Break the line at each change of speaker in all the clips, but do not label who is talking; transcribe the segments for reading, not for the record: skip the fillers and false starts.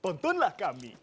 tontonlah kami.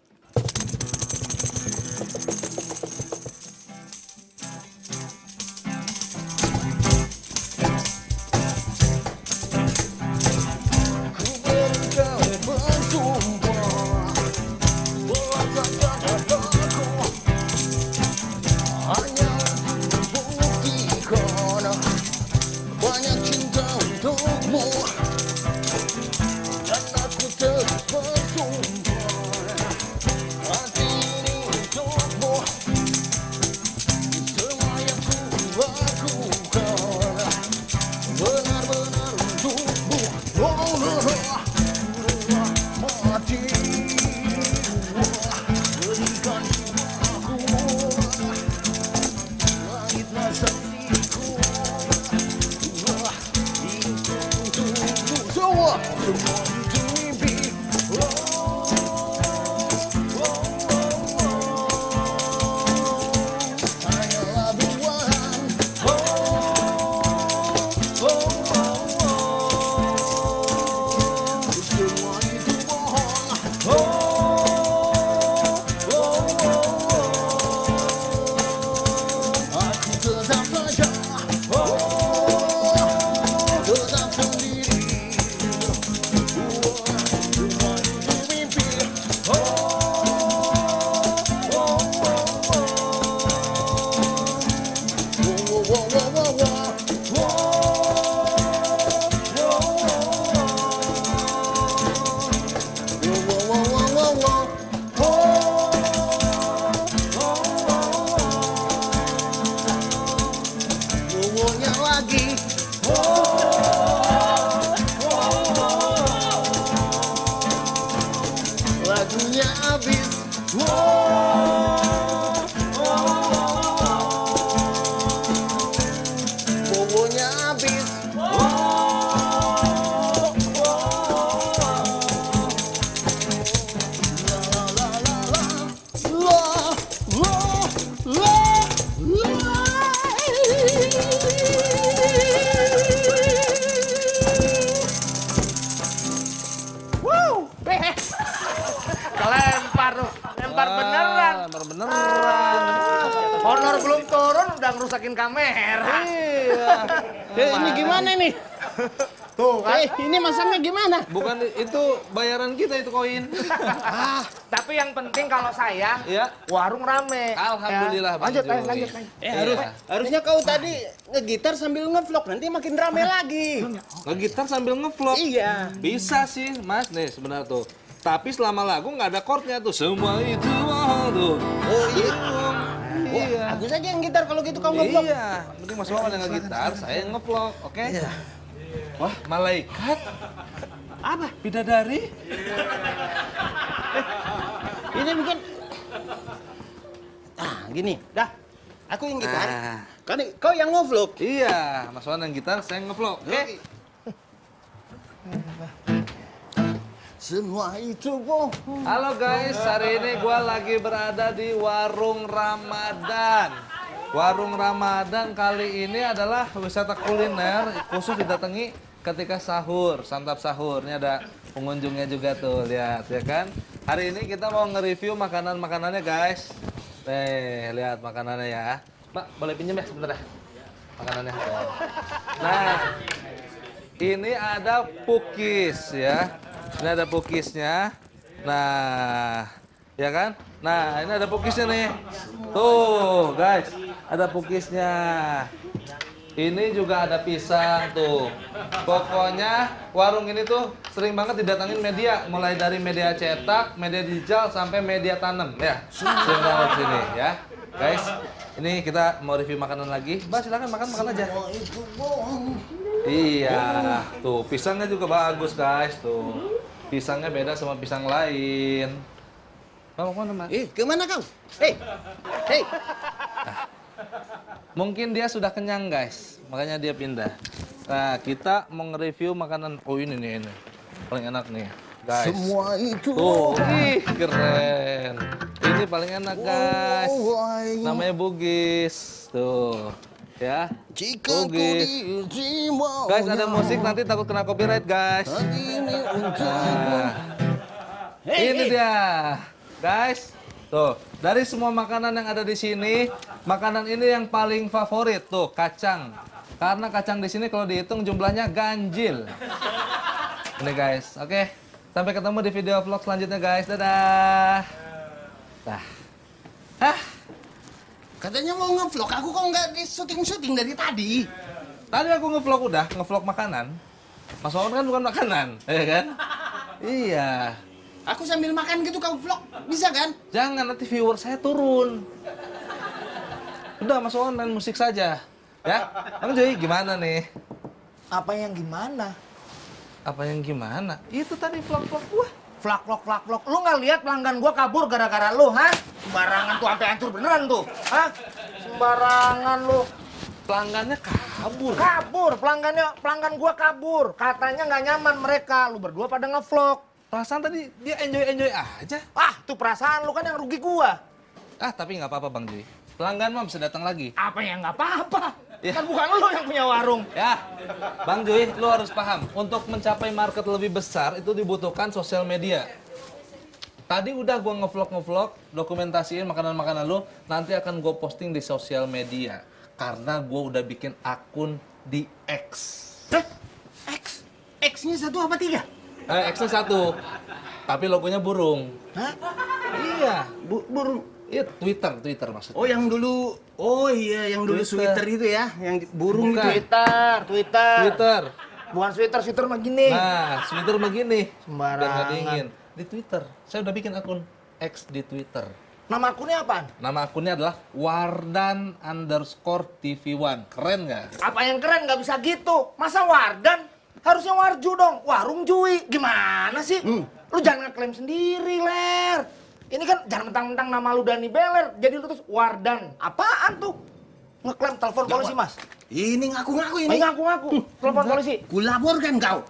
Lagunya habis. Bobonya habis.
Kelempar tuh, lempar beneran.
Lempar beneran.
Honor belum turun udah ngerusakin kamera.
Iya.
Ini gimana nih?
Tuh kan.
Ini masangnya gimana?
Bukan itu bayaran kita itu koin.
Tapi yang penting kalau saya,
Iya.
warung rame.
Alhamdulillah,
Ya.
Bang
Lanjut,
Joy.
lanjut.
Harusnya kau tadi ngegitar sambil ngevlog, nanti makin rame lagi.
Ngegitar sambil ngevlog.
Iya.
Bisa sih, Mas. Nih sebenarnya tuh. Tapi selama lagu nggak ada chordnya tuh. Semua itu tuh.
Oh iya.
Iya.
Aku saja yang gitar kalau gitu kau ngevlog.
Iya. Penting Mas Wawan yang ngegitar, saya yang ngevlog, oke? Iya. Wah, malaikat.
Apa?
Bidadari.
Ini bikin. Gini. Dah. Aku yang gitar.
Ah.
Kan kau yang ngevlog.
Iya, Mas Wawan yang gitar, saya ngevlog, oke?
Semua itu bohong.
Halo guys, hari ini gua lagi berada di Warung Ramadan. Warung Ramadan kali ini adalah wisata kuliner khusus didatangi ketika sahur, santap sahur. Ini ada pengunjungnya juga tuh, lihat ya kan. Hari ini kita mau nge-review makanan-makanannya guys. Nih, lihat makanannya ya. Mbak, boleh pinjam ya sebentar ya? Makanannya. Nah, ini ada pukis ya. Ini ada pukisnya. Nah, ya kan? Nah, ini ada pukisnya nih. Tuh, guys, ada pukisnya. Ini juga ada pisang tuh. Pokoknya warung ini tuh sering banget didatangin media, mulai dari media cetak, media digital sampai media tanam ya. Sering banget sini ya. Guys, ini kita mau review makanan lagi. Mbak, silakan makan aja.
Itu bohong.
Iya, tuh pisangnya juga bagus guys tuh. Pisangnya beda sama pisang lain. Mbak, mau kemana, Mbak?
Kemana kau? Hei.
Mungkin dia sudah kenyang guys, makanya dia pindah. Nah, kita mau nge-review makanan. Oh ini nih, ini paling enak nih guys.
Semua itu
Tuh, ih keren. Ini paling enak guys. Namanya Bugis. Tuh, ya.
Jika
Bugis.
diterima.
Guys, ada musik nanti takut kena copyright guys.
Ini untuk
Nah, Ini dia. Guys, tuh, dari semua makanan yang ada di sini, makanan ini yang paling favorit tuh, kacang. Karena kacang di sini kalau dihitung jumlahnya ganjil. Ini guys, oke. Sampai ketemu di video vlog selanjutnya guys. Dadah. Dah. Hah?
Katanya mau nge-vlog, aku kok nggak di syuting-syuting dari tadi?
Tadi aku ngevlog udah, ngevlog makanan. Mas Wawan kan bukan makanan, ya kan? Iya.
Aku sambil makan gitu kau vlog, bisa kan?
Jangan, nanti viewer saya turun. Udah, Mas Wawan main musik saja. Ya, Bang Joy, gimana nih?
Apa yang gimana?
Apa yang gimana? Itu tadi vlog-vlog gua.
Vlog. Lu nggak lihat pelanggan gua kabur gara-gara lu, ha? Sembarangan tuh, sampai hancur beneran tuh, ha? Sembarangan lu.
Pelanggannya kabur.
Pelanggan gua kabur. Katanya nggak nyaman mereka. Lu berdua pada ngevlog.
Perasaan tadi dia enjoy aja.
Ah, tuh perasaan lu kan yang rugi gua.
Ah, tapi nggak apa-apa Bang Joy. Pelanggan mah bisa datang lagi.
Apa yang nggak apa-apa?
Ya.
Kan bukan lu yang punya warung.
Ya, Bang Joy, lu harus paham. Untuk mencapai market lebih besar itu dibutuhkan sosial media. Tadi udah gua ngevlog, dokumentasiin makanan-makanan lu. Nanti akan gua posting di sosial media. Karena gua udah bikin akun di X.
X? X-nya 1 apa 3?
X-nya 1. Tapi logonya burung.
Hah?
Iya.
Burung.
Iya, Twitter maksudnya.
Oh yang dulu, yang dulu
Twitter.
Twitter itu ya, yang burung
Bukan.
itu.
Twitter.
Twitter.
Bukan Twitter mah gini.
Nah, Twitter begini.
Sembarangan.
Biar nggak dingin. Di Twitter. Saya udah bikin akun X di Twitter.
Nama akunnya apaan?
Nama akunnya adalah Wardan_TV1. Keren nggak?
Apa yang keren nggak bisa gitu? Masa Wardan? Harusnya Warju dong. Warung Jui. Gimana sih? Lu jangan ngeklaim sendiri, Ler. Ini kan jangan mentang-mentang nama lu Dani Beler. Jadi lu terus Wardan. Apaan tuh? Ngeklaim telepon polisi, Mas.
Ini ngaku-ngaku ini.
Ngaku-ngaku. Telepon polisi.
Kulaporkan kau.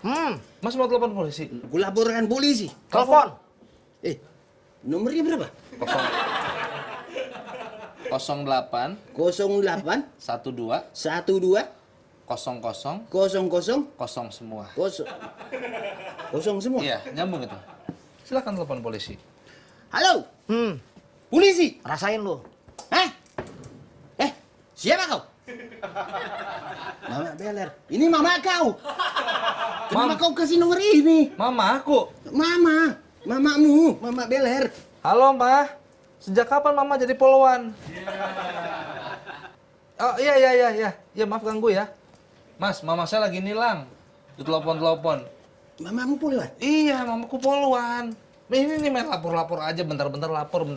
Mas mau telepon polisi?
Kulaporkan polisi.
Telepon.
Nomornya berapa?
08
08
12
12
00
00
kosong semua.
Kosong semua.
Iya, nyambung itu. Silakan telepon polisi.
Halo. Polisi.
Rasain lu.
Hah? Siapa kau? Mama Beler. Ini mama kau. Kenapa kau kasih nomor ini?
Mama aku.
Mamamu, Mama Beler.
Halo, Ma. Sejak kapan Mama jadi poluan? Oh, iya. Ya, maaf ganggu ya. Mas, Mama saya lagi nilang. Ditelepon-telepon.
Mamamu poluan?
Iya, Mamaku poluan. Ini nih main lapor-lapor aja, bentar-bentar lapor.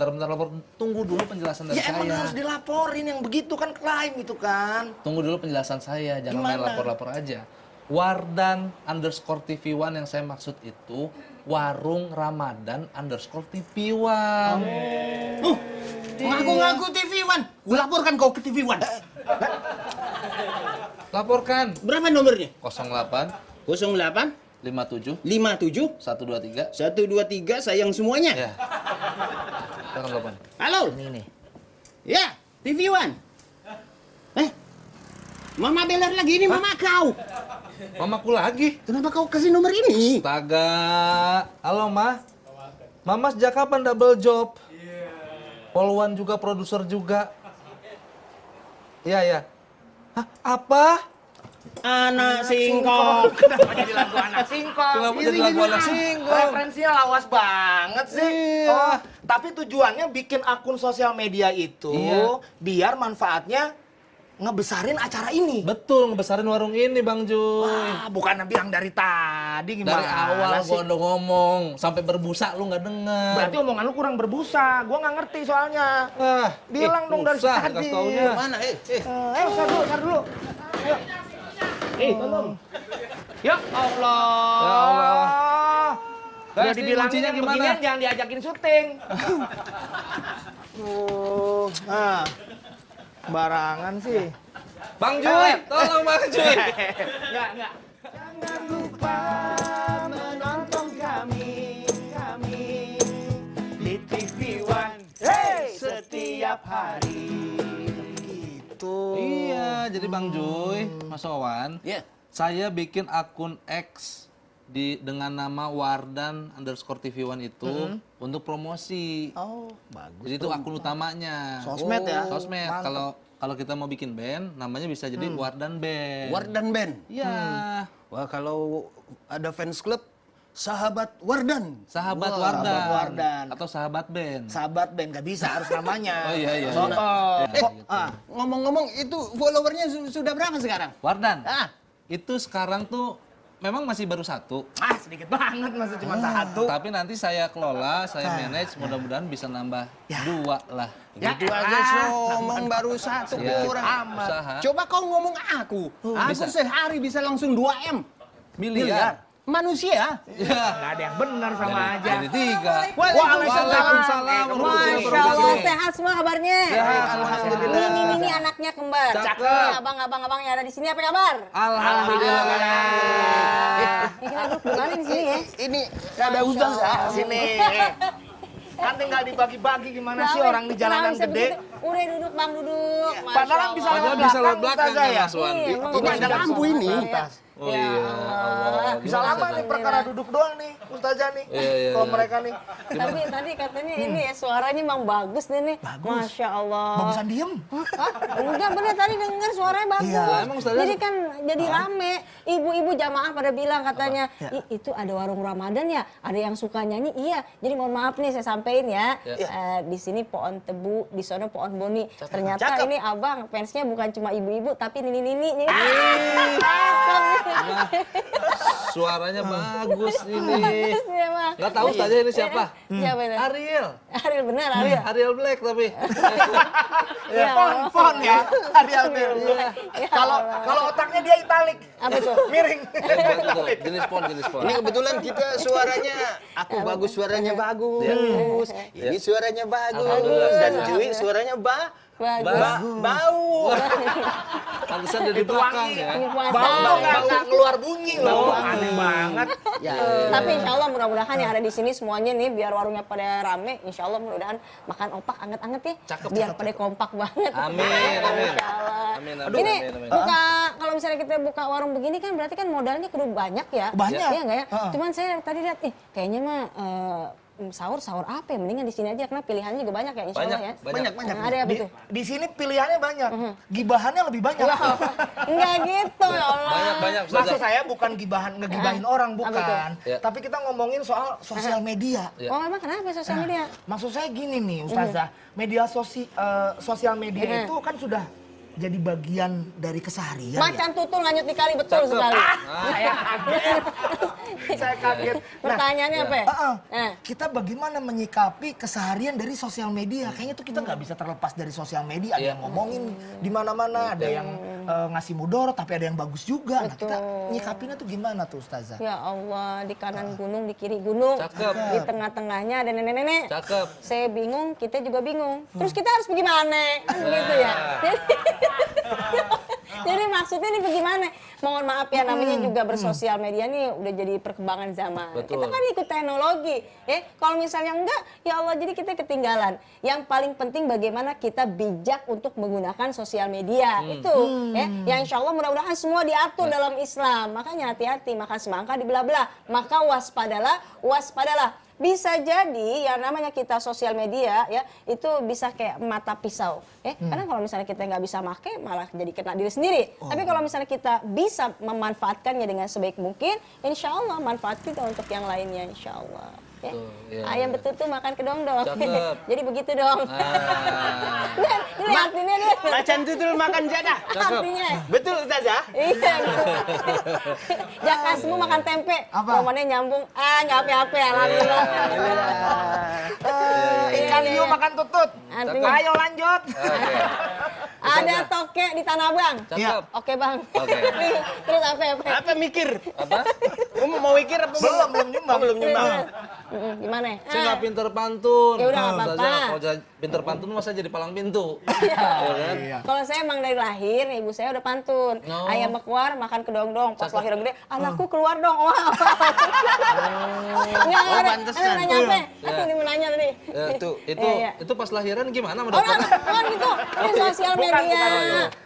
Tunggu dulu penjelasan dari
Ya emang
saya.
harus dilaporin yang begitu kan klaim itu kan.
Tunggu dulu penjelasan saya, jangan main
Gimana?
lapor-lapor aja. Wardan_TV1 yang saya maksud itu warung Ramadan _TV1.
Ngaku-ngaku TV One. Kulaporkan kau ke TV One.
Laporkan.
Berapa nomornya?
08
08
57
57
123.
123 sayang semuanya.
Ya. Silakan telepon.
Halo.
Ini.
Ya, TV One. Mama Beler lagi, ini mama kau.
Mamaku lagi.
Kenapa kau kasih nomor ini?
Astaga. Halo, Ma. Mama sejak kapan double job? Poluan juga, produser juga. Iya. Hah, apa?
Anak singkong.
Kenapa jadi lagu anak singkong?
Kenapa jadi lagu anak singkong?
Referensinya lawas banget sih.
Iya.
Oh, tapi tujuannya bikin akun sosial media itu
Iya.
biar manfaatnya ngebesarin acara ini.
Betul, ngebesarin warung ini, Bang Joy.
Wah, bukan bilang dari tadi gimana?
Dari awal
sih?
gua udah ngomong, sampai berbusa lu nggak denger.
Berarti omongan lu kurang berbusa. Gua nggak ngerti soalnya. Bilang dong dari
susah
tadi.
kasih taunya.
Mana?
Sar dulu. Ayo. Tolong. Ya Allah.
Ya Allah.
Udah
Guys, ini
dibilangin
kuncinya
yang
gimana?
beginian jangan diajakin syuting. Nah. Barangan sih.
Bang Joy, tolong Bang Joy.
Enggak. Jangan lupa menonton kami di TV One. Hey, setiap hari. Gitu.
Iya, jadi Bang Joy, Mas Wawan,
Ya.
saya bikin akun X dengan nama Wardan_TV1 itu untuk promosi.
Oh, bagus.
Jadi itu akun utamanya.
Sosmed ya?
Sosmed. Kalau kita mau bikin band, namanya bisa jadi Wardan Band.
Wardan Band.
Iya.
Wah, kalau ada fans club, Sahabat Wardan.
Sahabat
Wah,
Wardan.
Sahabat Wardan.
Atau Sahabat Band.
Sahabat band nggak bisa, harus namanya.
Oh iya.
Ngomong-ngomong itu followernya sudah berapa sekarang?
Wardan.
Ah,
Itu sekarang tuh memang masih baru 1.
Sedikit banget, masih cuma satu.
Tapi nanti saya kelola, saya manage, mudah-mudahan bisa nambah 2 lah.
Ya,
itu aja ngomong baru 1
Ya,
kurang.
usaha.
Coba kau ngomong aku. Aku
bisa.
sehari bisa langsung 2 M.
Miliar.
Manusia.
Ya.
Nggak ada yang benar sama aja.
Jadi 3.
Waalaikumsalam.
Masya Allah, sehat semua kabarnya.
Alhamdulillah.
Ini anaknya kembar.
Cakep.
Abang-abang yang ada di sini apa kabar?
Alhamdulillah.
Ini kita duduk gimana di sini ya?
Ini ada Ustaz.
Sini. Kan tinggal dibagi-bagi gimana sih orang di jalanan
Bisa
gede.
begitu. Udah duduk bang, duduk. Masya
Padahal bisa
Allah.
Padahal bisa lewat belakang
Ustazah
ya,
ya.
Mas Wan.
Iya, emang
Ini ada
begitu.
lampu ini.
Oh
Ya
iya.
Allah.
Bisa lama nih perkara duduk doang nih, Ustazah nih.
Iya.
Kalau mereka nih.
Tapi tadi katanya ini ya suaranya emang bagus nih. Masya Allah.
Bagusan diem.
Hah? Enggak bener tadi denger suaranya bagus.
Iya.
Emang Ustazah?
Jadi kan jadi rame. Ibu-ibu jamaah pada bilang katanya, itu ada warung Ramadan ya, ada yang suka nyanyi. Iya. Jadi mohon maaf nih saya sampein ya. Di sini pohon tebu, di sana pohon boni. Ternyata ini abang fansnya bukan cuma ibu-ibu tapi nini-nini.
Suaranya bagus ini.
Bagus ya, Bang.
Nggak tahu saja ini siapa?
Siapa itu?
Ariel.
Ariel benar, Ariel.
Ariel Black tapi.
Ya Allah.
Fon ya, Ariel Bel.
Ya
Kalau
Allah.
kalau otaknya dia italik.
Apa tuh?
Miring.
Jenis font.
Ini kebetulan kita suaranya, aku bagus suaranya bagus. Ini suaranya bagus. Dan Jui suaranya bau.
Pantesan dari belakang ya.
Ini puasa.
Bau nggak ngeluar bunyi loh. Aneh banget.
Ya.
Tapi insya Allah mudah-mudahan yang ada di sini semuanya nih biar warungnya pada rame. Insya Allah mudah-mudahan makan opak anget-anget ya. Biar pada kompak banget.
Amin.
Insya Allah.
Amin.
Ini buka kalau misalnya kita buka warung begini kan berarti kan modalnya kudu banyak ya.
Banyak.
Iya nggak ya? Cuman saya tadi lihat kayaknya mah sahur apa ya, mendingan di sini aja karena pilihannya juga banyak ya insya Allah ya.
Banyak.
Nah, ada apa tuh?
Di sini pilihannya banyak. Gibahannya lebih banyak.
Enggak gitu ya Allah.
Banyak.
Maksud saya bukan ngegibahin orang,
Apa
bukan.
Ya.
Tapi kita ngomongin soal sosial media.
Ya.
Oh emang kenapa sosial media?
Maksud saya gini nih, Ustazah. Sosial media itu kan sudah jadi bagian dari keseharian.
Macan tutul nganyut di kali betul sekali.
Saya kaget. Saya kaget.
Pertanyaannya apa ya?
Kita bagaimana menyikapi keseharian dari sosial media? Kayaknya tuh kita nggak bisa terlepas dari sosial media. Ada yang ngomongin di mana-mana, ada yang ngasih mudorot, tapi ada yang bagus juga. Nah, kita nyikapinnya tuh gimana tuh, Ustazah?
Ya Allah, di kanan gunung, di kiri gunung.
Cakep.
Di tengah-tengahnya ada nenek-nenek.
Cakep.
Saya bingung, kita juga bingung. Terus kita harus bagaimana? Kan begitu ya. Jadi maksudnya ini bagaimana? Mohon maaf ya, namanya juga bersosial media nih udah jadi perkembangan zaman.
Betul.
Kita kan ikut teknologi. Kalau misalnya enggak, ya Allah jadi kita ketinggalan. Yang paling penting bagaimana kita bijak untuk menggunakan sosial media. Itu yang insya Allah mudah-mudahan semua diatur dalam Islam. Makanya hati-hati, makan semangka dibelah-belah. Maka waspadalah. Bisa jadi yang namanya kita sosial media ya itu bisa kayak mata pisau karena kalau misalnya kita nggak bisa make malah jadi kena diri sendiri. Tapi kalau misalnya kita bisa memanfaatkannya dengan sebaik mungkin, insya Allah manfaat juga untuk yang lainnya insya Allah.
iya.
Ayam betutu makan kedong dong.
Cakep.
Jadi begitu dong. Ini artinya nih.
Macan tutul makan jadah.
Artinya.
Betul Ustazah?
Iya. Jakasmu makan tempe. Momennya nyambung. Nggak apa-apa alhamdulillah.
Ikan hiu makan tutut.
Artinya.
Ayo lanjut.
Ada toke di Tanah Abang.
Cakep.
Oke bang.
Oke.
Terus apa?
Apa mikir?
Apa?
Kamu mau mikir apa?
Belum nyumbang.
Belum nyumbang.
Gimana?
Saya nggak pinter pantun.
Ya udah, nggak apa-apa.
Ustazah, kalau saya pinter pantun masa jadi palang pintu. Ya kan?
Kalau saya emang dari lahir, ibu saya udah pantun.
Oh.
Ayam keluar makan kedong-dong. Pas lahir gede, anakku keluar dong. Wah. Nggak ada.
pantesan.
Nanya apa? Ini mau nanya tadi.
Itu pas lahiran gimana
Oh,
dokternya?
bukan gitu. Ini sosial media.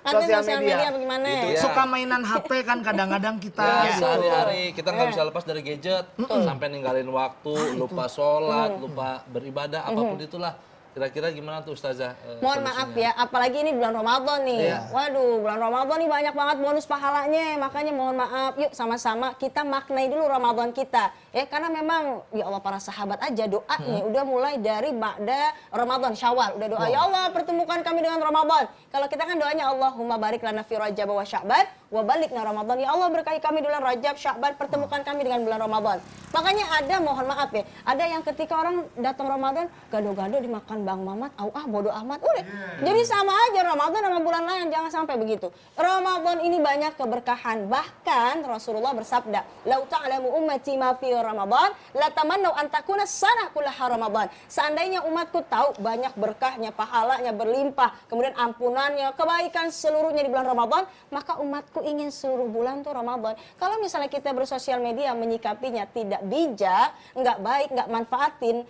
Nanti
Sosial
sosial
media.
media bagaimana?
Iya.
Suka mainan HP kan kadang-kadang kita.
Ya, sehari-hari kita nggak bisa lepas dari gadget, sampai ninggalin waktu, lupa sholat, lupa beribadah, apapun itulah. Kira-kira gimana tuh Ustazah?
Mohon maaf ya, apalagi ini bulan Ramadan nih. Waduh, bulan Ramadan nih banyak banget bonus pahalanya. Makanya mohon maaf, yuk sama-sama kita maknai dulu Ramadan kita. Karena memang ya Allah para sahabat aja doanya udah mulai dari ba'da Ramadan, Syawal. Udah doa, ya Allah pertemukan kami dengan Ramadan. Kalau kita kan doanya Allahumma barik lana fi Rajab wa Sya'ban wa balikna Ramadan. Ya Allah berkahi kami di bulan Rajab, Sya'ban, pertemukan kami dengan bulan Ramadan. Makanya ada, mohon maaf ya, ada yang ketika orang datang Ramadan gado-gado dimakan Bang Mamat, bodo amat, udah. Jadi sama aja Ramadan sama bulan lain, jangan sampai begitu. Ramadan ini banyak keberkahan. Bahkan Rasulullah bersabda, "Lau ta'lamu ummati ma fi Ramadan, la tamannau an takuna sanah kullaha Ramadan." Seandainya umatku tahu banyak berkahnya, pahalanya berlimpah, kemudian ampunannya, kebaikan seluruhnya di bulan Ramadan, maka umatku ingin seluruh bulan tuh Ramadan. Kalau misalnya kita bersosial media menyikapinya tidak bijak, nggak baik, nggak manfaatin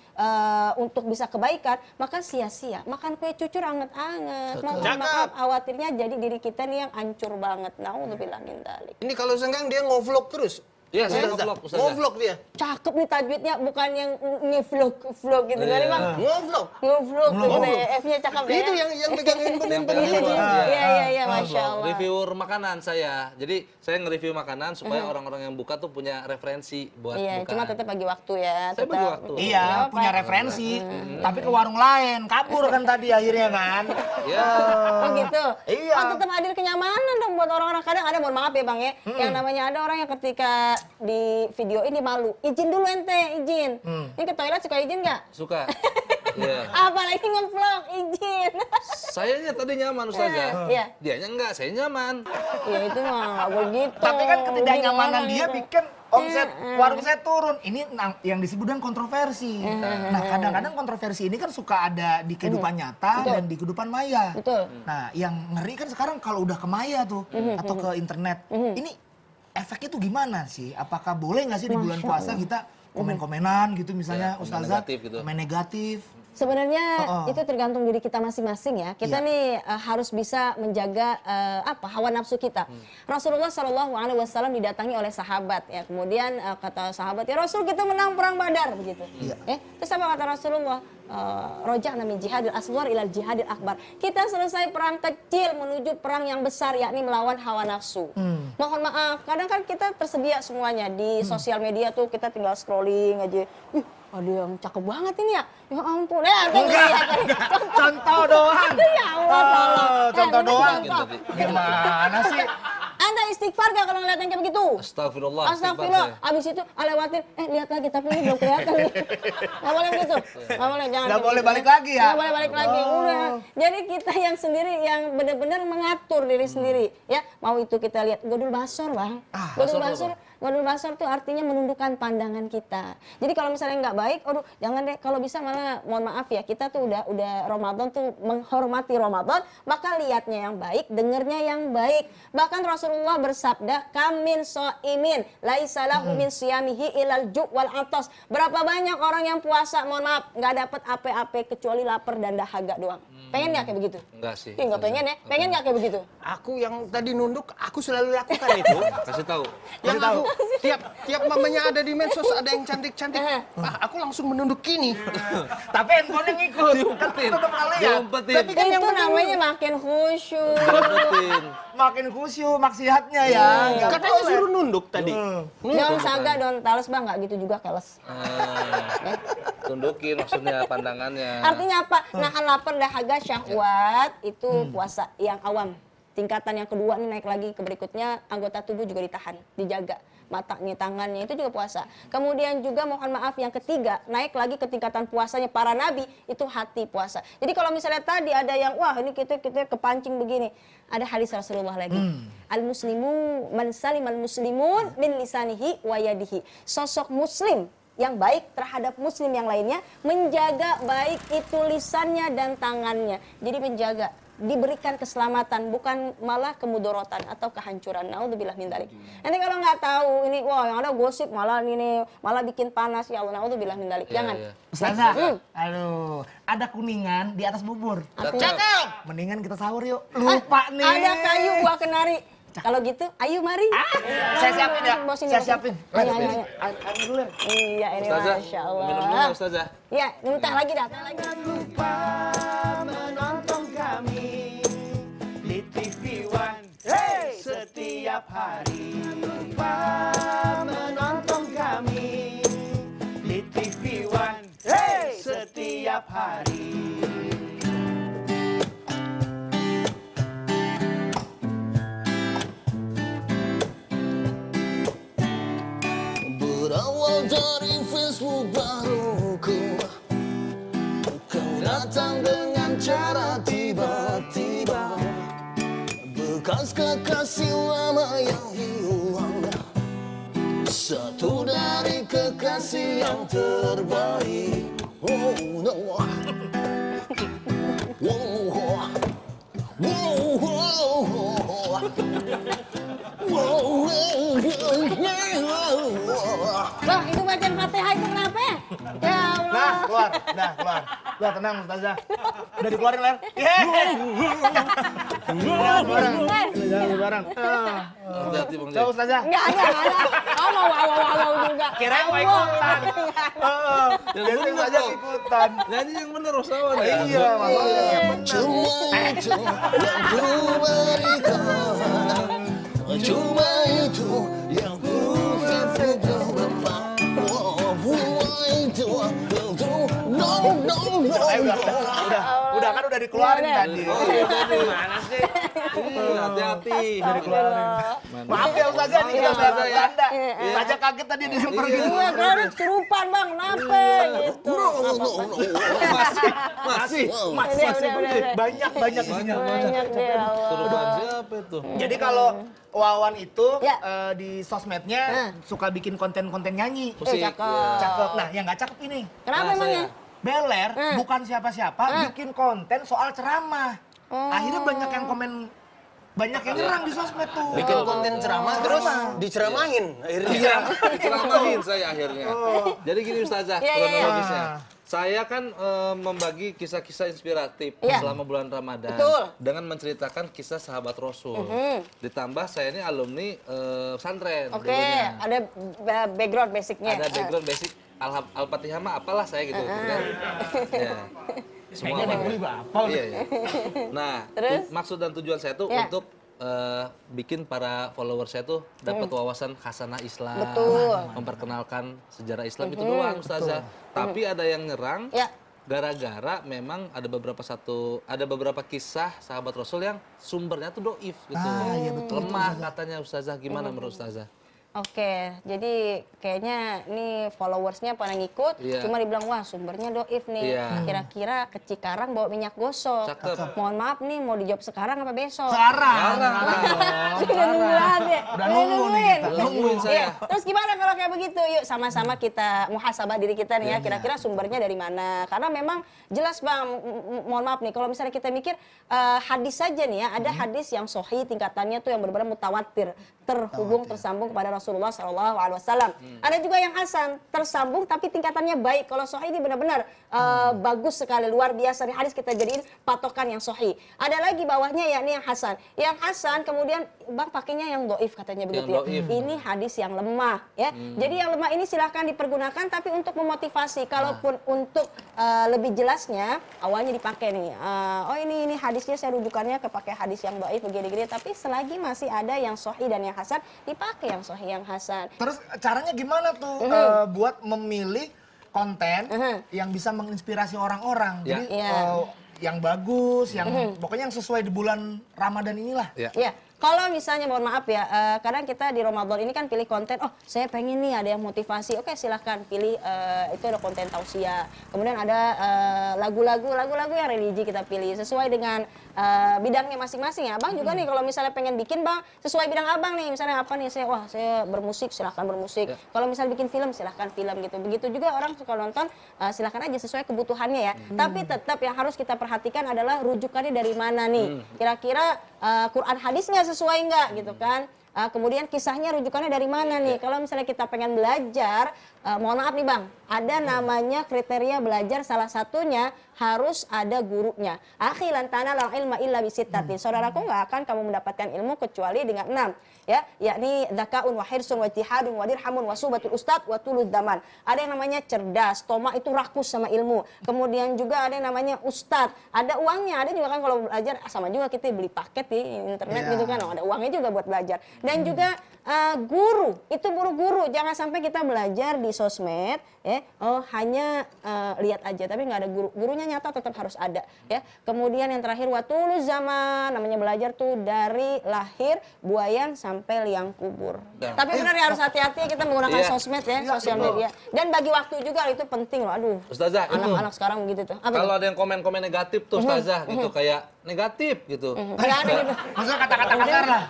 untuk bisa kebaikan, maka sia-sia. Makan kue cucur anget-anget. Mohon maaf, khawatirnya jadi diri kita nih yang hancur banget. Na'udzubillah min dzalik.
Ini kalau senggang dia ngevlog terus.
Iya, saya
Ustazah.
ngevlog, Ustazah.
Ngevlog dia.
Cakep nih tajwidnya, bukan yang nge-vlog gitu kali Bang.
Ngevlog.
Nge-vlog gitu deh, F-nya cakep ya.
Itu yang pegang handphone.
Iya, Masya Allah.
Reviewer makanan saya. Jadi saya nge-review makanan supaya orang-orang yang buka tuh punya referensi buat
Iya,
bukaan.
cuma tetap bagi waktu ya.
Saya bagi waktu.
Iya, punya referensi. Tapi ke warung lain, kabur kan tadi akhirnya kan.
Ya.
Oh gitu?
Iya.
Oh, tetap hadir kenyamanan dong buat orang-orang. Kadang ada, mohon maaf ya Bang ya, yang namanya ada orang yang ketika di video ini malu. Izin dulu ente, izin. Ini ke toilet suka izin nggak?
Suka. Iya.
Apalagi nge-vlog, izin.
Sayanya tadi nyaman Ustazah.
Iya.
Dianya enggak, saya nyaman.
Ya itu mah nggak begitu.
Tapi kan ketidaknyamanan
Bikin
dia
orang
bikin omset warung saya turun. Ini yang disebut dengan kontroversi. Nah, kadang-kadang kontroversi ini kan suka ada di kehidupan nyata dan di kehidupan maya.
Betul.
Nah, yang ngeri kan sekarang kalau udah ke maya tuh atau ke internet, ini efeknya tuh gimana sih? Apakah boleh nggak sih di bulan puasa kita komen-komenan gitu misalnya,
komen
Ustazah?
negatif gitu.
Komen negatif.
Sebenarnya itu tergantung diri kita masing-masing ya. Kita nih harus bisa menjaga hawa nafsu kita. Rasulullah SAW didatangi oleh sahabat ya. Kemudian kata sahabat, ya Rasul kita menang perang Badar begitu. Terus apa kata Rasulullah? Roja'na min jihadil asghar ilal jihadil akbar. Kita selesai perang kecil menuju perang yang besar, yakni melawan hawa nafsu. Mohon maaf, kadang kan kita tersedia semuanya di sosial media tuh, kita tinggal scrolling aja. Ada yang cakep banget ini ya. Ya ampun.
Contoh doang.
Ya Allah, tolong.
Contoh doang.
Contoh.
Gimana sih?
Anda istighfar gak kalau ngeliat yang kayak begitu?
Astagfirullah.
Astagfirullah. Abis itu lewatin, lihat lagi tapi ini belum kelihatan. Gak boleh begitu. Gak boleh, jangan.
Nggak
kayak
boleh
begitu.
balik lagi ya?
Nggak boleh balik lagi. Udah. Jadi kita yang sendiri yang benar-benar mengatur diri sendiri. Ya, mau itu kita lihat godul basor, Bang. Godul basor. Godul basor tuh artinya menundukkan pandangan kita. Jadi kalau misalnya nggak baik, aduh jangan deh. Kalau bisa malah, mohon maaf ya, kita tuh udah Ramadan tuh menghormati Ramadan, maka lihatnya yang baik, dengernya yang baik. Bahkan Rasulullah bersabda, kamin so'imin, laisa lahu min siyamihi ilal ju' wal atos. Berapa banyak orang yang puasa, mohon maaf, nggak dapat apa-apa kecuali lapar dan dahaga doang. Pengen nggak kayak begitu?
Enggak sih.
Nggak pengen ya? Pengen nggak kayak begitu?
Aku yang tadi nunduk, aku selalu lakukan itu.
Kasih tahu.
Yang aku tiap mamanya ada di medsos, ada yang cantik-cantik. Aku langsung menunduk gini.
Tapi handphone ngikut.
Diumpetin.
Tetap nggak lihat.
Diumpetin.
Tapi kan yang
Itu namanya makin khusyuk.
Diumpetin.
Makin khusyuk maksiatnya ya. Nggak
Katanya
boleh.
suruh nunduk tadi.
Don't saga, don't tales Bang, nggak gitu juga keles.
Tundukin maksudnya pandangannya.
Artinya apa? Nahan lapar, dahaga, syahwat itu puasa yang awam. Tingkatan yang kedua nih naik lagi ke berikutnya, anggota tubuh juga ditahan, dijaga. Matanya, tangannya itu juga puasa. Kemudian juga mohon maaf yang ketiga, naik lagi ke tingkatan puasanya para nabi, itu hati puasa. Jadi kalau misalnya tadi ada yang, wah ini kita kepancing begini. Ada hadis Rasulullah lagi. Al-muslimu man salimal muslimun min lisanihi wa yadihi. Sosok muslim yang baik terhadap muslim yang lainnya, menjaga baik itu lisannya dan tangannya. Jadi menjaga diberikan keselamatan, bukan malah kemudorotan atau kehancuran. Naudzubillah min dzalik. Nanti kalau nggak tahu ini, wah yang ada gosip malah ini malah bikin panas, ya Allah, naudzubillah min dzalik. Jangan.
Ustazah, aduh, ada kuningan di atas bubur. Cakep. Mendingan kita sahur yuk. Lupa nih.
Ada kayu buah kenari. Kalau gitu, ayo mari.
Saya siapin ya. Saya siapin.
Ayo.
Ayo dulu ya.
Iya, ini
Ustazah,
Masya Allah.
minum dulu Ustazah.
Ya, minta lagi dah. Lagi.
Lupa menonton kami di TV One setiap hari. Lupa menonton kami di TV One setiap hari. Berawal dari Facebook baruku, kau datang dengan cara tiba-tiba. Bekas kekasih lama yang hilang, satu dari kekasih yang terbaik. Oh no.
Bang, itu bacaan Fatihah itu kenapa? Ya Allah.
Nah, keluar. Udah, keluar. Udah, tenang, Ustazah. Udah dikeluarin, Ler. Barang. Udah, barang.
Hati-hati Bang
Coba,
Jai.
Ustazah.
Enggak ada. Oh, wow juga.
Kirain mau
Allah.
ikutan. Jadi Ustazah ikutan.
Nyanyi yang bener usahawan ya.
Iya, makanya.
Cuma itu yang ku berikan, cuma itu yang ku berikan. Cuma itu
Udah kan udah dikeluarin tadi.
Gimana sih?
Hati-hati.
Udah dikeluarin. Maaf ya Ustazah, ini kita
Ustazah,
lihat
ya.
tanda. Ustazah kaget tadi dilempar gitu.
Iya, kan kesurupan Bang, kenapa gitu.
Masih.
Udah.
Banyak isinya.
Banyak deh ya Allah.
Suruhan siapa itu?
Jadi kalau Wawan itu
Ya.
di sosmednya suka bikin konten-konten nyanyi.
Musik.
cakep.
Cakep. Nah, yang nggak cakep ini.
Kenapa
Nah,
emangnya?
Beler bukan siapa-siapa bikin konten soal ceramah. Akhirnya banyak yang komen, banyak yang nyerang di sosmed tuh.
bikin konten ceramah terus diceramahin akhirnya.
Diceramahin saya akhirnya. Jadi gini Ustazah,
Iya, iya, iya.
kronologisnya. Saya kan membagi kisah-kisah inspiratif
Iya.
selama bulan Ramadan.
Betul.
Dengan menceritakan kisah sahabat Rasul. Ditambah saya ini alumni pesantren
Oke,
dulunya.
ada background basicnya.
Ada background basic Al-Fatihah mah apalah saya gitu kan. Ya. Semua
Kayaknya
apa.
gue juga hafal.
Iya, iya. Nah,
Terus?
maksud dan tujuan saya tuh
Ya.
untuk bikin para follower saya tuh dapat wawasan khasanah Islam,
Betul.
memperkenalkan sejarah Islam itu doang Ustazah. Tapi ada yang nyerang
Ya.
gara-gara memang ada beberapa kisah sahabat Rasul yang sumbernya tuh doif gitu.
iya
Lemah katanya Ustazah. Gimana menurut Ustazah?
Oke, jadi kayaknya ini followersnya pada ngikut,
Iya.
cuma dibilang wah sumbernya doif nih.
Iya.
Kira-kira ke Cikarang bawa minyak gosok.
Cakep.
Mohon maaf nih, mau dijawab sekarang apa besok?
Sekarang.
Sudah nungguan ya.
Udah nunggu nih kita.
Nungguin saya.
Iya. Terus gimana kalau kayak begitu? Yuk sama-sama kita muhasabah diri kita nih ya. Kira-kira sumbernya dari mana? Karena memang jelas Bang, mohon maaf nih, kalau misalnya kita mikir hadis saja nih ya, ada hadis yang sahih tingkatannya tuh yang benar-benar mutawatir, terhubung, tersambung kepada Rasulullah SAW. Ada juga yang hasan, tersambung tapi tingkatannya baik. Kalau sahih ini benar-benar bagus sekali, luar biasa. Nih hadis kita jadiin patokan yang sahih. Ada lagi bawahnya ya, ini yang hasan. Yang hasan kemudian Bang pakainya yang doif katanya begitu ya.
doif.
Ini hadis yang lemah ya. Jadi yang lemah ini silahkan dipergunakan tapi untuk memotivasi. Kalaupun untuk lebih jelasnya awalnya dipakai nih. Oh ini hadisnya saya rujukannya kepakai hadis yang doif begini-gini. Tapi selagi masih ada yang sahih dan yang hasan, dipakai yang sahih yang hasan.
Terus caranya gimana tuh buat memilih konten yang bisa menginspirasi orang-orang?
Ya.
Jadi
Iya.
yang bagus, yang pokoknya yang sesuai di bulan Ramadan inilah.
Ya.
Ya, Kalau misalnya mohon maaf ya, kadang kita di Ramadan ini kan pilih konten, oh saya pengen nih ada yang motivasi, oke silahkan pilih, itu ada konten tausiah. Kemudian ada lagu-lagu yang religi kita pilih sesuai dengan bidangnya masing-masing ya. Abang juga nih kalau misalnya pengen bikin bang sesuai bidang abang nih, misalnya apa nih, saya bermusik, silahkan bermusik. Kalau misalnya bikin film silahkan film gitu. Begitu juga orang suka nonton, silahkan aja sesuai kebutuhannya ya. Tapi tetap yang harus kita perhatikan adalah rujukannya dari mana nih. Kira-kira Quran hadisnya sesuai nggak gitu kan. Kemudian kisahnya rujukannya dari mana nih. Kalau misalnya kita pengen belajar, mohon maaf nih bang, ada namanya kriteria belajar, salah satunya harus ada gurunya. Akhi lan tanalul ilma illa bisittatin. Saudaraku, nggak akan kamu mendapatkan ilmu kecuali dengan 6, ya, yakni dzakaun wa hirsun wa ijtihadun wa dirhamun wa subatul ustad wa tulud zaman. Ada yang namanya cerdas, Toma itu rakus sama ilmu. Kemudian juga ada yang namanya ustad, ada uangnya. Ada juga kan kalau belajar sama juga kita beli paket di internet gitu kan, ada uangnya juga buat belajar. Dan juga guru, itu guru-guru. Jangan sampai kita belajar di sosmed ya, hanya lihat aja tapi nggak ada guru. Gurunya nyata tetap harus ada ya. Kemudian yang terakhir watuluz zaman, namanya belajar tuh dari lahir buayan sampai liang kubur. Tapi benar ya, harus hati-hati kita menggunakan sosmed ya, sosial media. Dan bagi waktu juga itu penting loh. Aduh.
Ustazah,
anak-anak sekarang begitu tuh.
Kalau ada yang komen-komen negatif tuh Ustazah gitu, kayak negatif gitu.
Nggak ada gitu.
Maksudnya kata-kata kasar lah.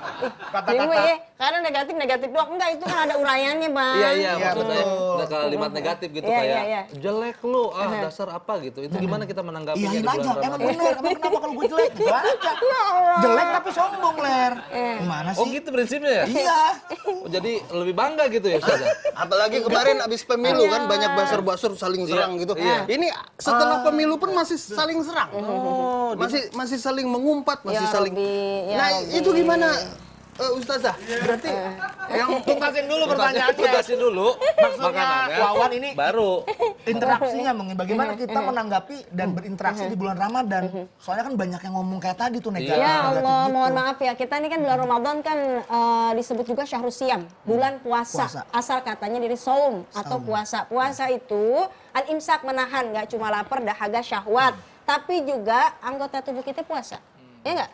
Kata-kata. Ya, karena negatif doang. Enggak, itu kan ada uraiannya, Bang.
Iya, maksudnya ada kalimat negatif gitu kayak jelek lu, dasar apa gitu. Itu gimana kita menanggapinya di bulan
Aja, emang
Ramadan?
bener, emang kenapa kalau gue jelek? Gitu aja. Jelek tapi sombong, Ler. Gimana sih?
Oh gitu prinsipnya ya?
Iya.
Oh, jadi lebih bangga gitu ya Ustazah?
Apalagi kemarin abis pemilu kan banyak basur-basur saling serang gitu. Ini setelah pemilu pun masih saling serang. Masih saling mengumpat, masih saling. Nah, itu gimana? Ustazah, berarti yang
Tuntasin dulu pertanyaannya.
Tuntasin dulu.
Maksudnya
makanannya,
Wawan ini
baru.
interaksinya bagaimana kita menanggapi dan berinteraksi di bulan Ramadan. Soalnya kan banyak yang ngomong kayak tadi tuh negatif.
Ya Allah,
gitu.
mohon maaf ya. Kita ini kan bulan Ramadan kan disebut juga syahrus siyam, bulan puasa. Asal katanya dari saum atau puasa. Puasa itu al-imsak, menahan, nggak cuma lapar, dahaga, syahwat, tapi juga anggota tubuh kita puasa. Ya enggak?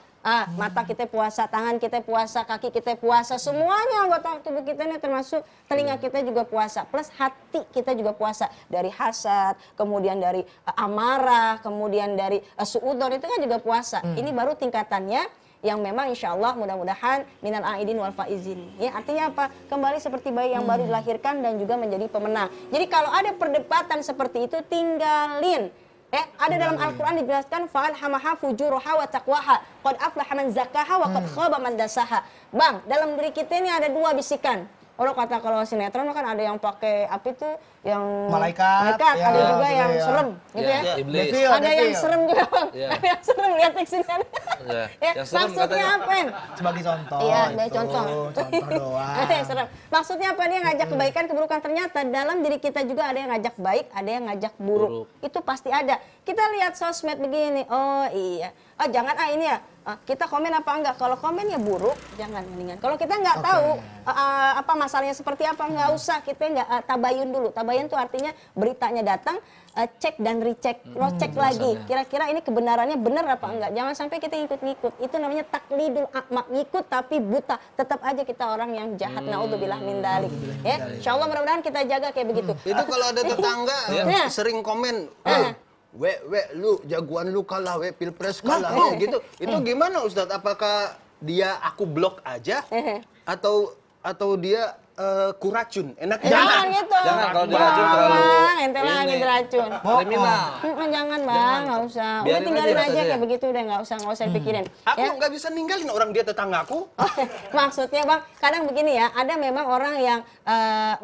Mata kita puasa, tangan kita puasa, kaki kita puasa, semuanya anggota tubuh kita ini termasuk telinga kita juga puasa, plus hati kita juga puasa, dari hasad, kemudian dari amarah, kemudian dari suudzon, itu kan juga puasa. Ini baru tingkatannya yang memang insya Allah mudah-mudahan minal aidin wal faizin. Ya, artinya apa? Kembali seperti bayi yang baru dilahirkan dan juga menjadi pemenang. Jadi kalau ada perdebatan seperti itu, tinggalin. Ada dalam Al-Quran dijelaskan fa'alhamaha fujuruha wa taqwaha qad aflaha man zakkaha wa qad khaba man dasaha. Bang, dalam diri kita ini ada 2 bisikan. Orang kata kalau sinetron kan ada yang pakai apa itu yang
malaikat ya,
ada juga
gitu
yang
ya.
serem gitu ya.
Iblis.
Ada yang serem juga, Bang. Ada yang serem, lihat teksnya.
Yang serem
Maksudnya
katanya.
apa?
Sebagai contoh.
Iya, sebagai contoh.
Contoh doang.
Ada yang serem. Maksudnya apa? Dia ngajak kebaikan, keburukan. Ternyata dalam diri kita juga ada yang ngajak baik, ada yang ngajak buruk. Itu pasti ada. Kita lihat sosmed begini. Oh iya. Jangan ini ya. Kita komen apa enggak? Kalau komen ya buruk, jangan mendingan. Kalau kita nggak tahu apa masalahnya seperti apa, nggak usah. Kita nggak tabayun dulu. Tabayun itu artinya beritanya datang, cek dan recheck, cross-check lagi. Kira-kira ini kebenarannya benar apa enggak? Jangan sampai kita ikut-ngikut. Itu namanya taklidul a'ma, ngikut tapi buta. Tetap aja kita orang yang jahat. Naudzubillah min dzalik. Ya, insyaallah mudah-mudahan kita jaga kayak begitu.
itu kalau ada tetangga sering komen, lu jagoan lu kalah, pilpres kalah, gitu. Itu gimana Ustadz? Apakah dia aku blok aja atau dia kuracun? Enak
Jangan gitu.
Jangan, kalau diracun terlalu
ente lagi diracun.
kriminal.
Jangan Bang, nggak usah. Udah
Biarin
tinggalin
aja
aja
rasanya.
kayak begitu, udah nggak usah dipikirin.
Aku nggak bisa ninggalin orang dia tetanggaku.
Maksudnya Bang, kadang begini ya, ada memang orang yang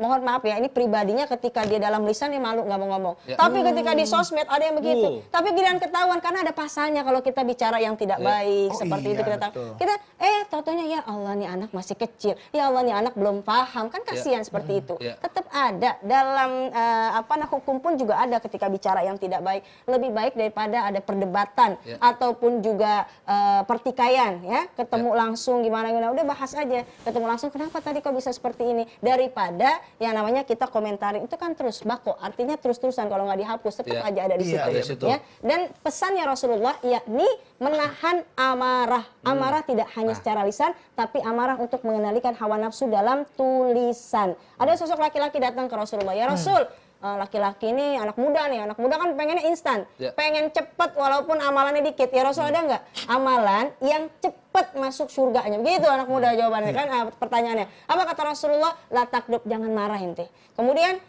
mohon maaf ya, ini pribadinya ketika dia dalam lisan dia malu nggak mau ngomong. Tapi ketika di sosmed ada yang begitu. Tapi giliran ketahuan karena ada pasalnya kalau kita bicara yang tidak baik seperti itu kita tahu. Kita taunya ya Allah nih anak masih kecil. Ya Allah nih anak belum paham. Kan kasihan seperti itu. Tetap ada dalam hukum pun juga ada ketika bicara yang tidak baik. Lebih baik daripada ada perdebatan ataupun juga pertikaian ya, ketemu langsung gimana udah bahas aja. Ketemu langsung kenapa tadi kok bisa seperti ini? Daripada yang namanya kita komentarin itu kan terus bako. Artinya terus-terusan kalau nggak dihapus tetap aja ada di situ. Ya. Dan pesannya Rasulullah yakni menahan amarah. Amarah tidak hanya secara lisan, tapi amarah untuk mengendalikan hawa nafsu dalam tulisan. Ada sosok laki-laki datang ke Rasulullah, ya Rasul, laki-laki ini anak muda nih, anak muda kan pengennya instan, pengen cepet walaupun amalannya dikit. Ya Rasul, ada nggak amalan yang cepet masuk surganya? Begitu anak muda jawabannya kan, pertanyaannya. Apa kata Rasulullah? La takdub, jangan marah ente. Kemudian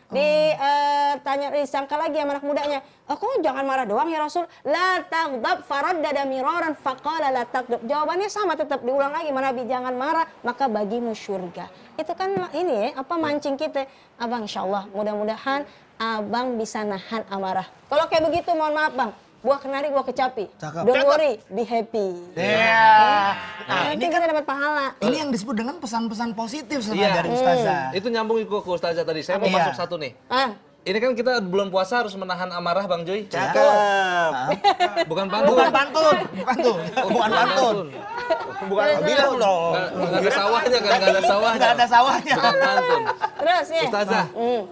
disangka lagi sama anak mudanya, kok jangan marah doang ya Rasul? La taghdab faraddada miraran faqala la takdub. Jawabannya sama, tetap diulang lagi, Nabi jangan marah maka bagimu surga. Itu kan ini ya, mancing kita. Abang, insyaallah mudah-mudahan abang bisa nahan amarah. Kalau kayak begitu mohon maaf bang, buah kenari buah kecapi. Don't worry, be happy.
Nah,
ini kan dapat pahala.
Ini yang disebut dengan pesan-pesan positif sebenarnya dari Ustazah.
Itu nyambung ke Ustazah tadi. Saya mau masuk satu nih. Ini kan kita bulan puasa harus menahan amarah Bang Joy. Bukan pantun.
Bukan pantun. Bukan tuh. Bukan pantun.
Bukan bilang dong.
Nggak ada sawahnya kan, nggak ada sawahnya.
Nggak ada sawahnya.
Bukan pantun.
Terus ya.
Ustazah,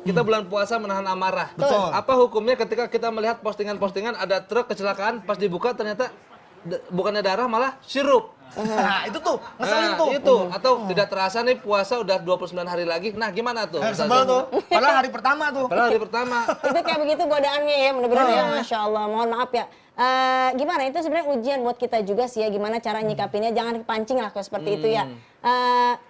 kita bulan puasa menahan amarah.
Betul.
Apa hukumnya ketika kita melihat postingan-postingan ada truk kecelakaan, pas dibuka ternyata bukannya darah malah sirup.
Nah, itu tuh, ngeselin tuh.
Itu, atau tidak terasa nih puasa udah 29 hari lagi. Nah, gimana tuh?
Sebel tuh. Padahal hari pertama tuh.
Padahal hari pertama.
Itu kayak begitu godaannya ya, bener-bener ya, Masya Allah. Mohon maaf ya. Gimana, itu sebenarnya ujian buat kita juga sih ya, gimana cara nyikapinnya, jangan kepancing lah kalau seperti itu ya.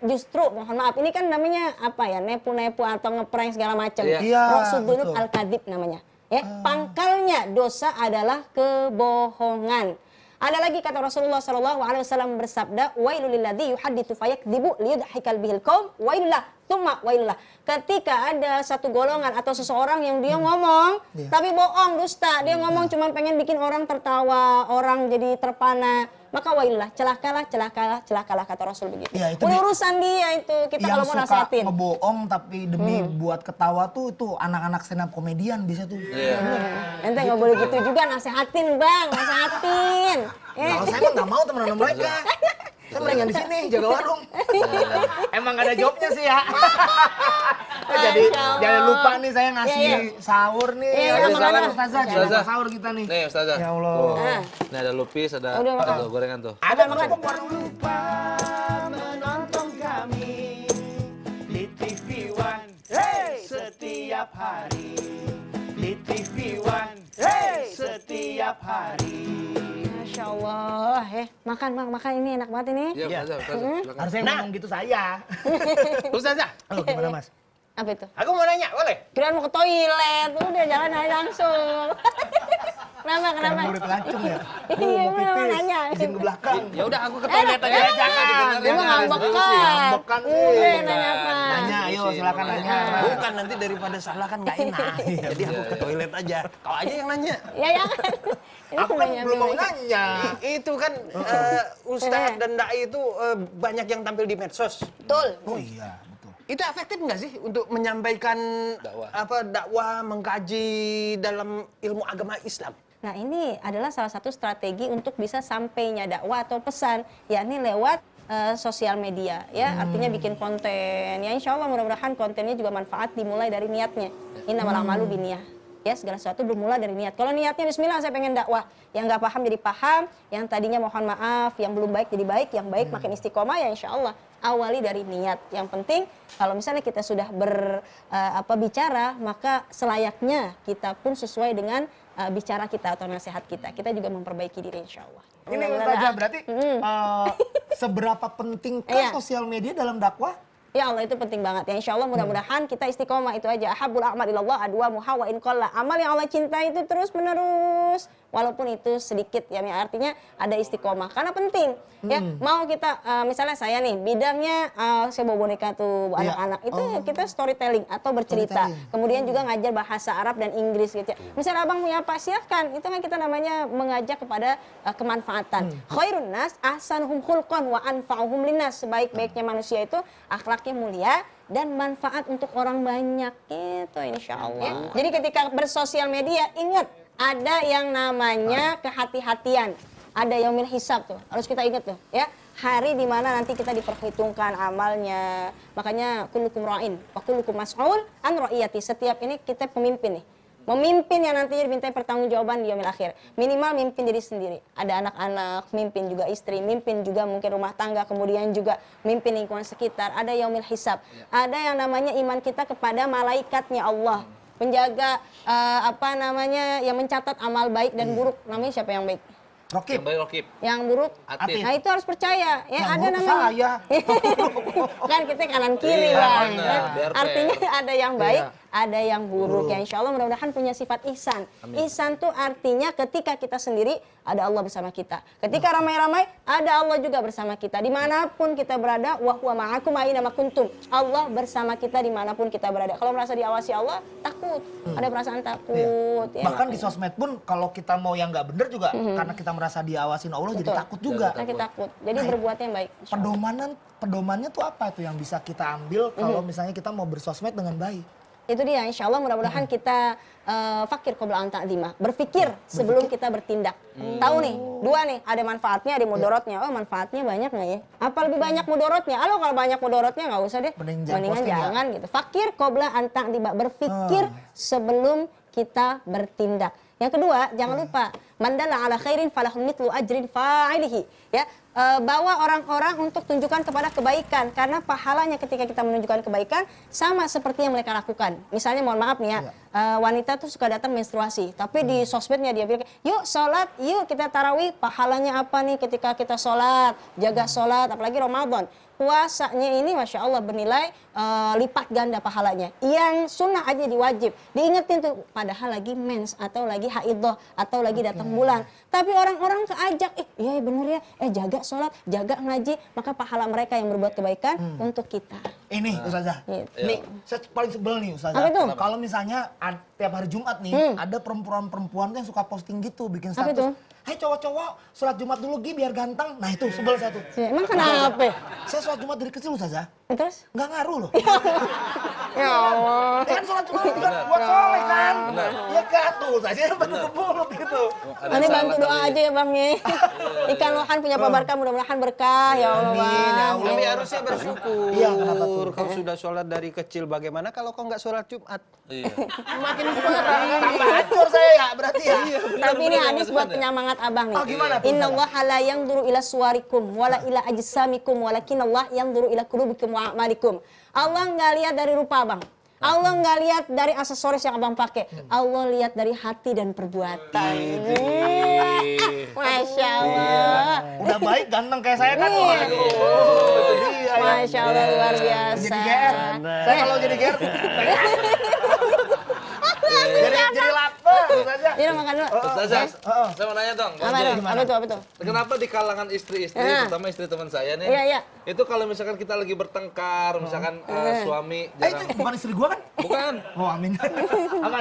Justru mohon maaf, ini kan namanya apa ya, nepu-nepu atau ngeprank segala macam. Rasulullah al-kadhib namanya. Ya, pangkalnya dosa adalah kebohongan. Ada lagi kata Rasulullah SAW bersabda, wailul lilladzi yuhadditsu fayakdzibu liyudhikal bihil qaum, wailullah tsumma wailullah. Ketika ada satu golongan atau seseorang yang dia ngomong tapi bohong, dusta, dia ngomong cuma pengen bikin orang tertawa, orang jadi terpana, maka wailullah, celakalah kata Rasul begitu.
Ya, itu
urusan dia itu, kita kalau mau nasihatin.
Yang suka ngebohong tapi demi buat ketawa tuh, itu anak-anak stand up komedian bisa tuh.
Ente nggak boleh gitu juga, nasehatin bang, nasehatin.
Kalau saya mah nggak mau temenan sama mereka. Saya mendingan di sini jaga warung. Emang gak ada jobnya sih ya. Jadi jangan lupa nih saya ngasih sahur nih. Ustazah, jangan sahur kita nih.
Nih Ustazah.
Ya Allah.
Ini ada lupis, ada tuh, gorengan tuh.
Ada makan.
Lupa menonton kami di TV One. Hey, setiap hari di TV One. Hey, setiap hari.
Masya Allah, makan bang, makan, ini enak banget ini.
Iya, Ustazah.
Harusnya ngomong gitu saya.
Ustazah,
Halo, gimana Mas?
Apa itu?
aku mau nanya, boleh?
Kirain mau ke toilet, udah jalan aja langsung. Kenapa?
Karena murid lancung ya.
Iya, mau nanya.
Izin ke belakang.
Ya udah aku ke toilet aja.
Jangan.
Dia mah ngambekan.
Ngambekan sih.
Udah, nanya apa?
Nanya, ayo silakan nanya.
Bukan, nanti daripada salah kan nggak enak. Jadi aku ke toilet aja. Kau aja yang nanya.
Ya kan. Ini
Aku kan
nanya
belum mau
balik.
nanya.
Itu kan Ustadz dan Dai itu banyak yang tampil di medsos.
Betul.
Oh iya, betul.
Itu efektif nggak sih untuk menyampaikan dakwah mengkaji dalam ilmu agama Islam?
Nah, ini adalah salah satu strategi untuk bisa sampainya dakwah atau pesan, yakni lewat sosial media, ya. Artinya bikin konten. Ya, insya Allah mudah-mudahan kontennya juga manfaat, dimulai dari niatnya. Innamal a'malu binniyah. Ya, segala sesuatu bermula dari niat. Kalau niatnya bismillah, saya pengen dakwah. Yang nggak paham jadi paham, yang tadinya mohon maaf, yang belum baik jadi baik, yang baik makin istiqomah, ya insya Allah. Awali dari niat. Yang penting kalau misalnya kita sudah bicara, maka selayaknya kita pun sesuai dengan bicara kita atau nasihat kita. Kita juga memperbaiki diri insya Allah.
Ini Ustazah, berarti seberapa pentingkah sosial media dalam dakwah?
Ya Allah, itu penting banget ya. Insya Allah mudah-mudahan kita istiqomah, itu aja. Ahabul a'mal ilallah adwamuha wa in qalla. Amal yang Allah cintai itu terus menerus, walaupun itu sedikit ya. Artinya ada istiqomah karena penting. Ya, mau kita misalnya saya nih bidangnya saya bawa boneka tuh anak-anak, itu kita storytelling atau bercerita. Kemudian juga ngajar bahasa Arab dan Inggris gitu. Misalnya abang punya apa, silakan. Itu kan kita namanya mengajak kepada kemanfaatan. Khairun nas ahsanuhum khulqan wa anfa'uhum linnas. Sebaik-baiknya manusia itu akhlaknya mulia dan manfaat untuk orang banyak gitu, insya Allah. Jadi ketika bersosial media, ingat ada yang namanya kehati-hatian. Ada yaumil hisab tuh, harus kita ingat tuh ya. Hari di mana nanti kita diperhitungkan amalnya. Makanya kullukum ra'in wa kullukum mas'ul an ra'iyati. Setiap ini kita pemimpin nih. Memimpin yang nantinya dimintai pertanggungjawaban di yaumil akhir. Minimal mimpin diri sendiri. Ada anak-anak, mimpin juga istri, mimpin juga mungkin rumah tangga, kemudian juga mimpin lingkungan sekitar. Ada yaumil hisab. Ada yang namanya iman kita kepada malaikatnya Allah. Penjaga yang mencatat amal baik dan buruk. Namanya siapa yang baik?
Rokib.
Yang baik Rokib.
Yang buruk?
Atif.
Nah itu harus percaya. Ya
Yang
ada
buruk
namanya.
saya.
Kan kita kanan kiri
Iya,
Bang.
benar. Biar
Artinya
fair.
ada yang baik, ada yang buruk. Ya insya Allah mudah-mudahan punya sifat ihsan. Ihsan tuh artinya ketika kita sendiri ada Allah bersama kita. Ketika ramai-ramai ada Allah juga bersama kita. Dimanapun kita berada, wa huwa ma'akum aina ma kuntum. Allah bersama kita dimanapun kita berada. Kalau merasa diawasi Allah, takut. Ada perasaan takut. Ya,
Bahkan di
makanya.
sosmed pun kalau kita mau yang nggak bener juga karena kita merasa diawasin Allah jadi
Betul.
takut juga.
Nah, kita takut. Jadi berbuat yang baik. insya Allah.
Pedomannya tuh apa itu yang bisa kita ambil kalau misalnya kita mau bersosmed dengan baik?
Itu dia, insya Allah mudah-mudahan kita fakir qabla an ta'zima. Berpikir sebelum kita bertindak. Tahu nih, dua nih, ada manfaatnya, ada mudorotnya. Oh manfaatnya banyak nggak ya? Apa lebih banyak mudorotnya? Kalau banyak mudorotnya nggak usah deh.
Mendingan
Mendingan
posting,
jangan gitu. Fakir qabla an ta'zima. Berpikir sebelum kita bertindak. Yang kedua, jangan lupa mandala ala khairin falahum mithlu ajrin fa'ilihi. Ya, bawa orang-orang untuk tunjukkan kepada kebaikan karena pahalanya ketika kita menunjukkan kebaikan sama seperti yang mereka lakukan. Misalnya mohon maaf nih ya, wanita tuh suka datang menstruasi, tapi di sosmednya dia bilang, "Yuk sholat, yuk kita tarawih, pahalanya apa nih ketika kita sholat, jaga sholat, apalagi Ramadan." Puasanya ini Masya Allah bernilai lipat ganda pahalanya. Yang sunnah aja diwajib. Diingetin tuh padahal lagi mens atau lagi haidah atau lagi datang bulan. Tapi orang-orang keajak, iya bener ya, jaga sholat, jaga ngaji. Maka pahala mereka yang berbuat kebaikan untuk kita.
Ini Ustazah,
Gitu.
nih saya paling sebel nih Ustazah.
Apa itu?
Kalau misalnya tiap hari Jumat nih, ada perempuan-perempuan tuh yang suka posting gitu, bikin
Apa itu?
status. Hai cowok-cowok, sholat Jumat dulu Gi biar ganteng. Nah itu sebel saya tuh.
Emang kenapa?
Saya sholat Jumat dari kecil Ustazah,
Terus?
nggak ngaruh loh.
Ya Allah.
Ya kan sholat Jumat itu kan buat soleh kan. Ya kan tuh, saya betul gitu.
Ini bantu doa aja ya Bang ya. Ikan lohan punya Pak Barkah mudah-mudahan berkah ya Allah.
Amin, ya
Bang.
Allah.
Tapi harusnya bersyukur.
Iya, kenapa tuh?
Kau sudah sholat dari kecil, bagaimana kalau kau nggak sholat Jumat?
Iya.
Makin parah.
Tambah hancur saya ya berarti ya.
Tapi ini hadis buat penyemangat abang nih.
Oh, gimana tuh,
Inna Allah la yanzuru ila suwarikum wala ila ajsamikum walakin Allah yanzuru ila qulubikum wa a'malikum. Allah nggak lihat dari rupa abang. Allah nggak lihat dari aksesoris yang abang pakai. Allah lihat dari hati dan perbuatan. Masya Allah.
Udah baik ganteng kayak saya kan.
Iya.
Waduh. Itu dia ya.
Masya Allah luar biasa.
Jadi GR. Saya kalau jadi GR jadi lapar saja.
Ini makan dulu.
Ustazah, saya mau nanya dong.
Apa
Bonjo.
itu? Apa itu? Apa itu?
Kenapa di kalangan istri-istri, terutama istri teman saya nih,
Iya, iya.
itu kalau misalkan kita lagi bertengkar, misalkan suami
itu
jarang,
bukan istri gua kan?
bukan,
Oh amin. Aman.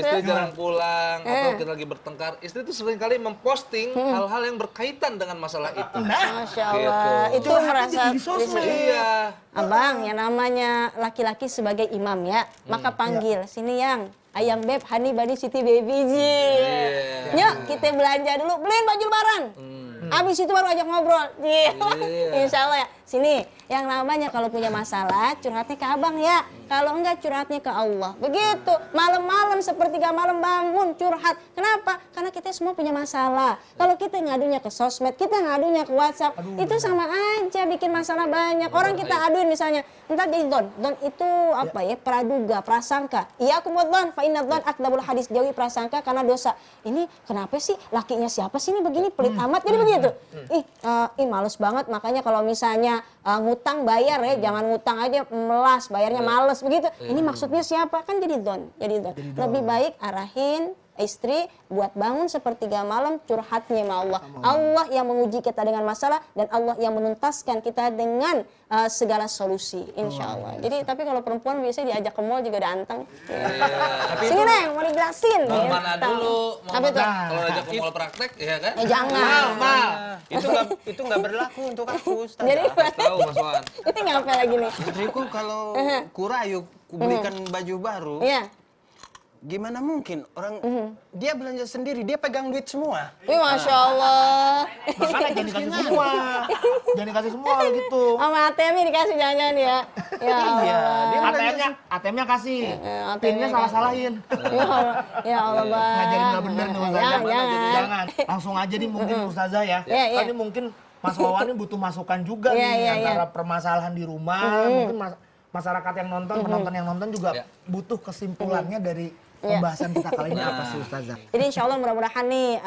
istri jarang pulang, atau kita lagi bertengkar, istri itu seringkali memposting hal-hal yang berkaitan dengan masalah itu.
Masya Allah. Itu merasa
di sosmed.
Iya.
Abang, yang namanya laki-laki sebagai imam ya, maka panggil sini yang ayang beb, hani bani siti baby ji. Yuk kita belanja dulu, beliin baju lebaran. Abis itu baru ajak ngobrol. Insya Allah ya. Sini, yang namanya kalau punya masalah curhatnya ke abang ya. Kalau enggak curhatnya ke Allah. Begitu. Malam-malam sepertiga malam bangun curhat. Kenapa? Karena kita semua punya masalah. Kalau kita ngadunya ke sosmed, kita ngadunya ke WhatsApp, itu sama aja bikin masalah banyak. Orang kita aduin misalnya, entar jadi don. Don itu apa ya? Praduga, prasangka. Iya aku mau don. Fa inna don akdabul hadis, jauhi prasangka karena dosa. Ini kenapa sih lakinya siapa sih ini begini pelit amat? Jadi begitu. Ih males banget. Makanya kalau misalnya ngutang bayar ya, jangan ngutang aja melas, bayarnya males begitu. Ini maksudnya siapa? Kan jadi don. Lebih baik arahin istri buat bangun sepertiga malam curhatnya sama Allah. Allah yang menguji kita dengan masalah dan Allah yang menuntaskan kita dengan segala solusi, insya Allah. Jadi tapi kalau perempuan biasanya diajak ke mall juga anteng. Sini Neng, mau dijelasin.
Mau mana dulu? Mau
Apa itu?
mana? Kalau ajak ke mall praktek, ya kan?
Jangan.
Itu nggak berlaku untuk aku, Ustaz.
Jadi
Tahu Mas Wan.
ini ngapa lagi nih?
Istriku kalau kurayu, ku belikan baju baru,
Iya.
gimana mungkin orang dia belanja sendiri, dia pegang duit semua.
Masya Allah.
Makanya jangan dikasih semua. Jangan dikasih semua gitu.
Sama ATM-nya dikasih jangan ya. Ya
Iya,
Allah.
dia ATM-nya kasih.
ATM-nya
PIN-nya salah-salahin.
Ya Allah, Bang.
Ngajarin nggak bener nih Ustazah.
Jangan.
Langsung aja nih mungkin Ustazah ya.
Iya, iya.
Kan ini mungkin Mas Wawan ini butuh masukan juga
Iya,
nih
iya,
antara permasalahan di rumah, mungkin masyarakat yang nonton, penonton yang nonton juga butuh kesimpulannya dari pembahasan kita kali ini apa sih Ustazah?
Jadi insya Allah mudah-mudahan nih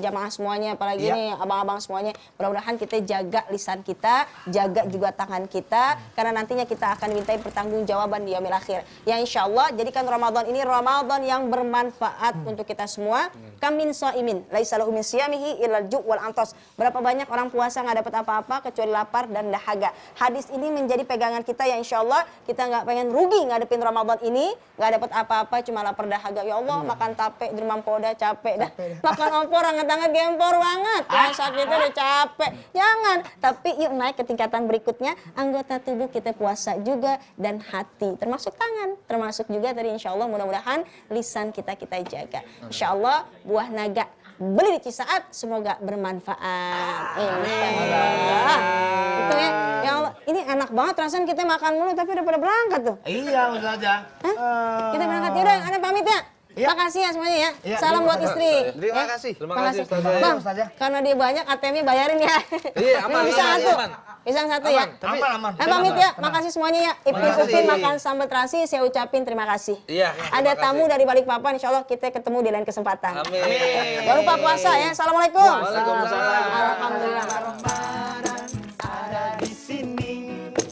jamaah semuanya, apalagi nih abang-abang semuanya, mudah-mudahan kita jaga lisan kita, jaga juga tangan kita, karena nantinya kita akan dimintai pertanggungjawaban di yaumil akhir. Ya insya Allah, jadikan Ramadan ini Ramadan yang bermanfaat untuk kita semua. Kamin so'imin, laisa lahu min siyamihi illal ju' wal antos. Berapa banyak orang puasa nggak dapat apa-apa kecuali lapar dan dahaga. Hadis ini menjadi pegangan kita ya insya Allah, kita nggak pengen rugi ngadepin Ramadan ini, nggak dapat apa-apa cuma lapar dahaga. Ya Allah, makan tape di rumah poda capek dah. Makan opor angkat tangan gempor banget. Saat kita udah capek. Jangan. Tapi yuk naik ke tingkatan berikutnya, anggota tubuh kita puasa juga dan hati, termasuk tangan, termasuk juga tadi insya Allah mudah-mudahan lisan kita jaga. Insya Allah buah naga beli di Cisaat, semoga bermanfaat. Itu ya. Ya Allah, ini enak banget rasanya kita makan mulu tapi udah pada berangkat tuh.
Iya Ustazah.
Kita berangkat yaudah, Anda pamit ya.
Iya.
Makasih ya semuanya ya.
Iya,
Salam buat istri.
Terima kasih.
Terima kasih Ustazah.
Bang,
Ustazah.
karena dia banyak ATM-nya bayarin ya.
Iya, aman,
Pisang
aman,
satu.
aman.
Pisang satu ya.
Aman.
Pamit ya. Makasih semuanya ya. Ipin makan sambal terasi, saya ucapin terima kasih.
Iya.
Ada tamu dari Balikpapan, insya Allah kita ketemu di lain kesempatan.
Amin.
Jangan lupa puasa ya. Assalamualaikum.
Waalaikumsalam.
Alhamdulillah.